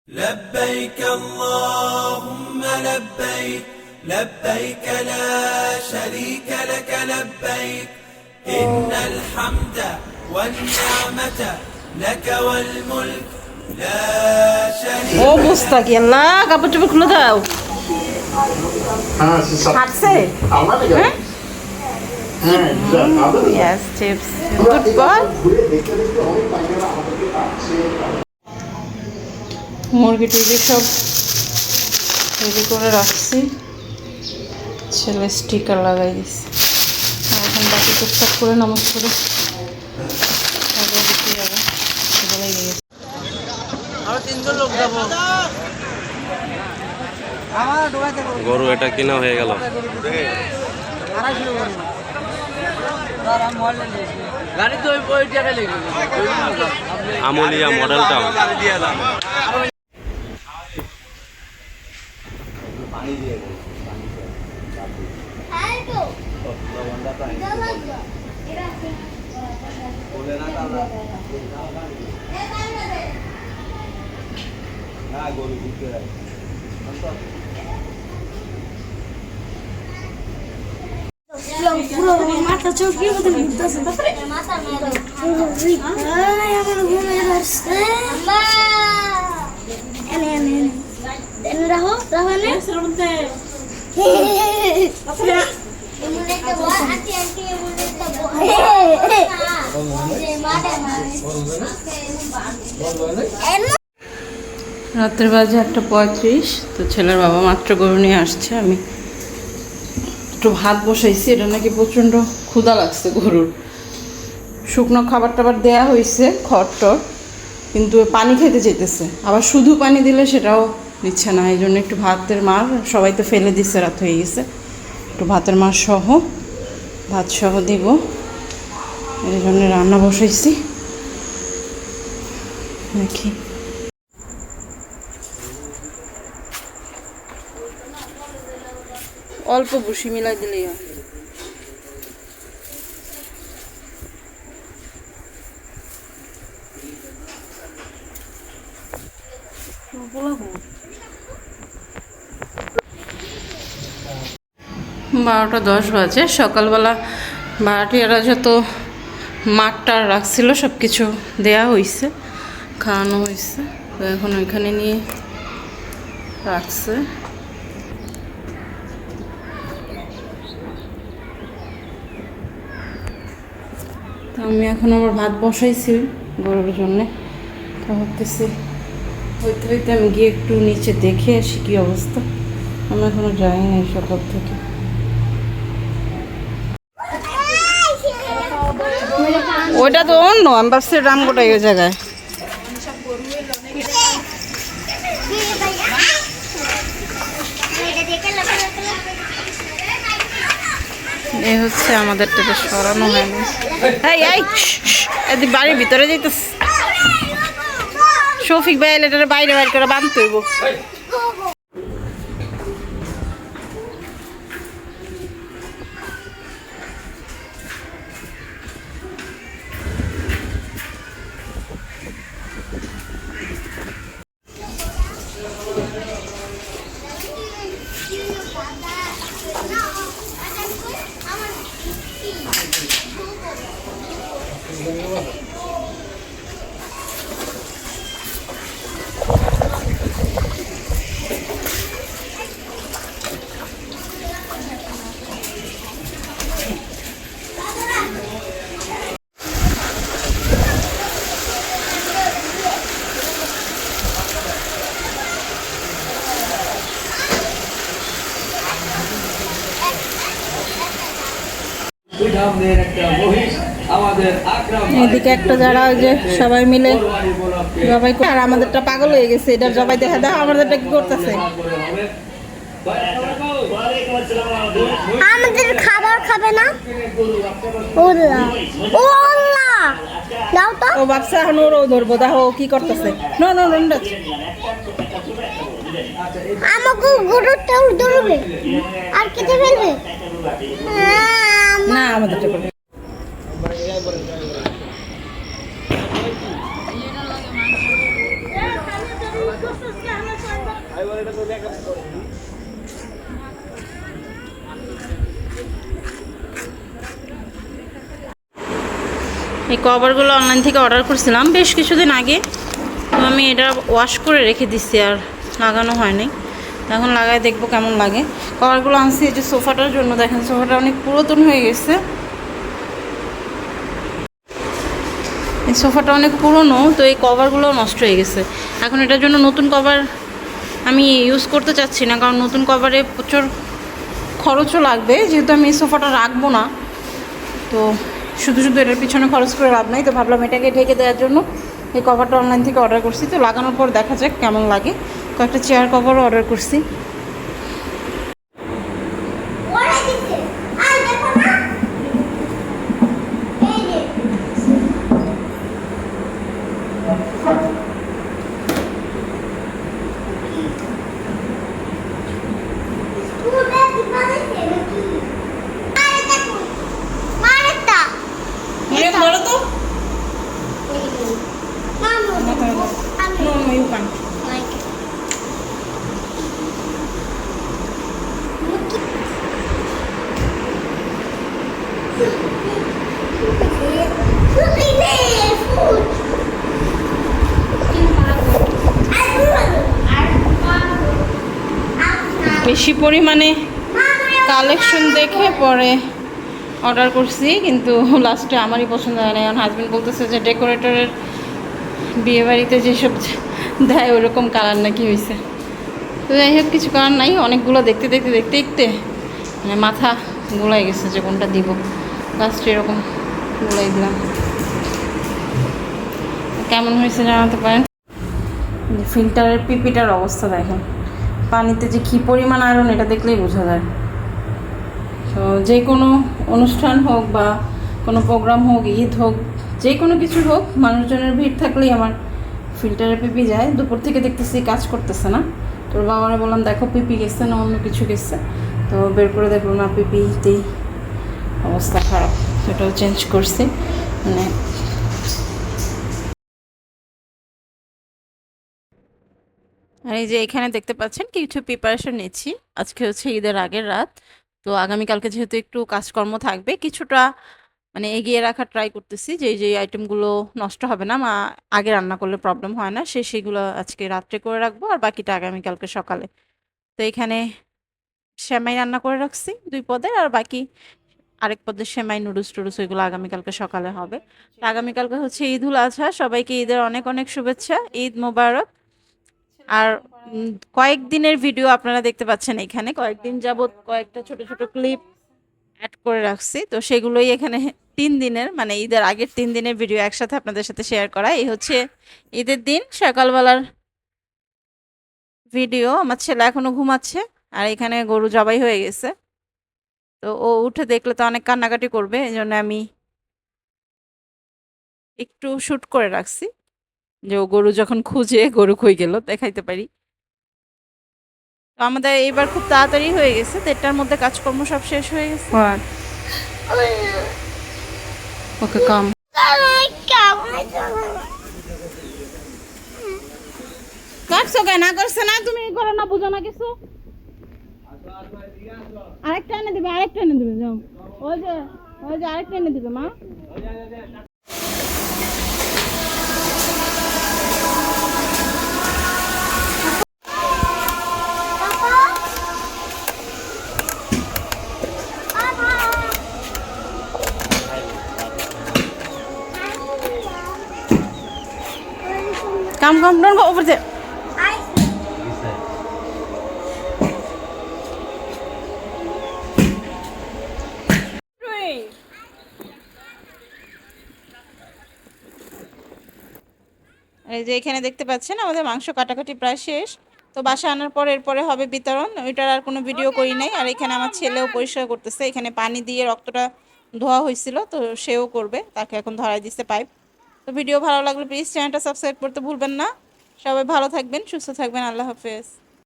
لبيك اللهم لبيك لبيك لا شريك لك لبيك إن الحمد والنعمة لك والملك لا شريك لك. অবস্থা কি আল্লাহ কাপড় চোপড় খুলে দাও হাঁটছে Yes, chips. Good boy. মুরগি টুরগি সব রেডি করে রাখছি, ছেলে স্টিকার লাগাই দিছি। এখন বাকি টুকটাক করে নামাজ পড়ে গরু এটা কিনা হয়ে গেল। আমলিয়া মডেলটা মাথা চোখে ঘুরতেছে আমার ঘুমে ধরছে রাহো রাত্রে বাজে 1:35। তো ছেলের বাবা মাত্র গরু নিয়ে আসছে। আমি একটু ভাত বসাইছি, এটা নাকি প্রচণ্ড ক্ষুধা লাগছে গরুর। শুকনো খাবার টাবার দেওয়া হয়েছে, খড়, কিন্তু পানি খেতে যেতেছে। আবার শুধু পানি দিলে সেটাও নিচ্ছে না, এই জন্য একটু ভাতের মার, সবাই তো ফেলে দিচ্ছে, রাত হয়ে গেছে, একটু ভাতের মার সহ ভাত সহ দিব, এই জন্য রান্না বসাইছি। দেখি অল্প ভুসি মিলাই দিলেই হয়। বারোটা 10 বাজে। সকালবেলা ভাড়াটিয়ারা যত মাঠটা রাখছিল সব কিছু দেয়া হয়েছে, খাওয়ানো হয়েছে। তো এখন ওইখানে নিয়ে রাখছে। তো আমি এখন আবার ভাত বসাইছি গরুর জন্যে। তো ভাবতেছি হইতে হইতে আমি গিয়ে একটু নিচে দেখে আসি কী অবস্থা। আমি এখনো যাইনি সকাল থেকে। ওইটা তো অন্য, আমি ভাবছি রামগোটাই ওই জায়গায়। এই হচ্ছে আমাদেরটা সরানো হয়নি। এই বাড়ির ভিতরে যাইতেছ, শফিক ভাই এলে বাইরে বাইরে করে বাঁধতে হইব। এদিকে একটা যারা ওই যে সবাই মিলে জবাই করে, আর আমাদেরটা পাগল হয়ে গেছে, এটার জবাই দেখা দাও, আমাদেরটা কি করতেছে। আমাদের খাবার খাবে না ও আল্লাহ দাও তো। ও বাচ্চা এখন ওরও ধরবো, দেখো কি করতেছে। নো নো নো আমাকে গরুটা ধরবে আর কেটে ফেলবে না, আমাদেরটা করবে। এই কভারগুলো অনলাইন থেকে অর্ডার করছিলাম বেশ কিছুদিন আগে, তো আমি এটা ওয়াশ করে রেখে দিচ্ছি, আর লাগানো হয়নি। এখন লাগায় দেখবো কেমন লাগে। কভারগুলো আনছি এই যে সোফাটার জন্য, দেখেন সোফাটা অনেক পুরাতন হয়ে গেছে। এই সোফাটা অনেক পুরনো, তো এই কভারগুলো নষ্ট হয়ে গেছে। এখন এটার জন্য নতুন কভার আমি ইউজ করতে চাচ্ছি না, কারণ নতুন কভারে প্রচুর খরচও লাগবে, যেহেতু আমি এই সোফাটা রাখবো না। তো শুধু শুধু এটার পিছনে খরচ করে লাভ নাই, তো ভাবলাম এটাকে ঢেকে দেওয়ার জন্য এই কভারটা অনলাইন থেকে অর্ডার করছি। তো লাগানোর পর দেখা যাক কেমন লাগে। কয়েকটা চেয়ার কভারও অর্ডার করছি। ওরা দিচ্ছে আর দেখো না এই যে পুরো দিবালে নাকি আরে দেখো মারটা বলো তো মামু আমি বেশি পরিমাণে কালেকশন দেখে পরে অর্ডার করছি, কিন্তু লাস্টে আমারই পছন্দ হয় না। এখন হাজব্যান্ড বলতেছে যে ডেকোরেটরের বিয়েবাড়িতে যেসব দেয় ওরকম কালার নাকি হয়েছে। তো যাই হোক, কিছু করার নাই। অনেকগুলো দেখতে দেখতে দেখতে দেখতে মানে মাথা গোলাই গেছে যে কোনটা দিব। লাস্টে এরকম গোলাই দিলাম। কেমন হয়েছে জানাতে পারেন। ফিল্টারের পিপিটার অবস্থা দেখেন, পানিতে যে কী পরিমাণ আয়রন এটা দেখলেই বোঝা যায়। তো যে কোনো অনুষ্ঠান হোক বা কোনো প্রোগ্রাম হোক, ঈদ হোক, যে কোনো কিছু হোক, মানুষজনের ভিড় থাকলেই আমার ফিল্টারে পিপি যায়। দুপুর থেকে দেখতেছি কাজ করতেছে না। তোর বাবারা বললাম দেখো পিপি গেছে না অন্য কিছু গেছে, তো বের করে দেখলো না, পিপিতেই অবস্থা খারাপ। সেটাও চেঞ্জ করছি। মানে আর এই যে এখানে দেখতে পাচ্ছেন কিছু প্রিপারেশন নিচ্ছি। আজকে হচ্ছে ঈদের আগের রাত, তো আগামীকালকে যেহেতু একটু কাজকর্ম থাকবে, কিছুটা মানে এগিয়ে রাখার ট্রাই করতেছি, যে যে আইটেমগুলো নষ্ট হবে না, আগে রান্না করলে প্রবলেম হয় না, সেগুলো আজকে রাত্রে করে রাখবো, আর বাকিটা আগামীকালকে সকালে। তো এখানে সেমাই রান্না করে রাখছি 2 পদের, আর বাকি আরেক পদের সেমাই নুডলস টুডলস ওইগুলো আগামীকালকে সকালে হবে। তো আগামীকালকে হচ্ছে ঈদ উল আজহা। সবাইকে ঈদের অনেক অনেক শুভেচ্ছা, ঈদ মোবারক। আর কয়েকদিনের ভিডিও আপনারা দেখতে পাচ্ছেন এখানে, কয়েকদিন যাবত কয়েকটা ছোট ছোট ক্লিপ অ্যাড করে রাখছি, তো সেগুলোই এখানে 3 দিনের মানে ঈদের আগের 3 দিনের ভিডিও একসাথে আপনাদের সাথে শেয়ার করা। এই হচ্ছে ঈদের দিন সকালবেলার ভিডিও। আমার ছেলে এখনো ঘুমাচ্ছে, আর এখানে গরু জবাই হয়ে গেছে, তো ও উঠে দেখলে তো অনেক কান্নাকাটি করবে, এই জন্য আমি একটু শ্যুট করে রাখছি, যে ও গরু যখন খুঁজে গরু কই গেল দেখাইতে পারি। তো আমাদের এইবার খুব তাড়াতাড়ি হয়ে গেছে, 1:30টার মধ্যে কাজকর্ম সব শেষ হয়ে গেছে। ওকে কাম কাটছো কেন? না করছে না, তুমি করো না, বুঝো না কিছু। আরেকটা এনে দিবে, আরেকটা এনে দিবে, যাও ওই যে আরেকটা এনে দিবে মা। Come, don't go over there. এই যে এখানে দেখতে পাচ্ছেন আমাদের মাংস কাটাকাটি প্রায় শেষ। তো বাসা আনার পর এরপরে হবে বিতরণ, ওইটার আর কোনো ভিডিও করি নাই। আর এখানে আমার ছেলেও পরিষ্কার করতেছে, এখানে পানি দিয়ে রক্তটা ধোয়া হয়েছিল, তো সেও করবে, তাকে এখন ধরাই দিচ্ছে পাইপ। তো ভিডিও ভালো লাগলে প্লিজ চ্যানেলটা সাবস্ক্রাইব করতে ভুলবেন না। সবাই ভালো থাকবেন, সুস্থ থাকবেন, আল্লাহ হাফেজ।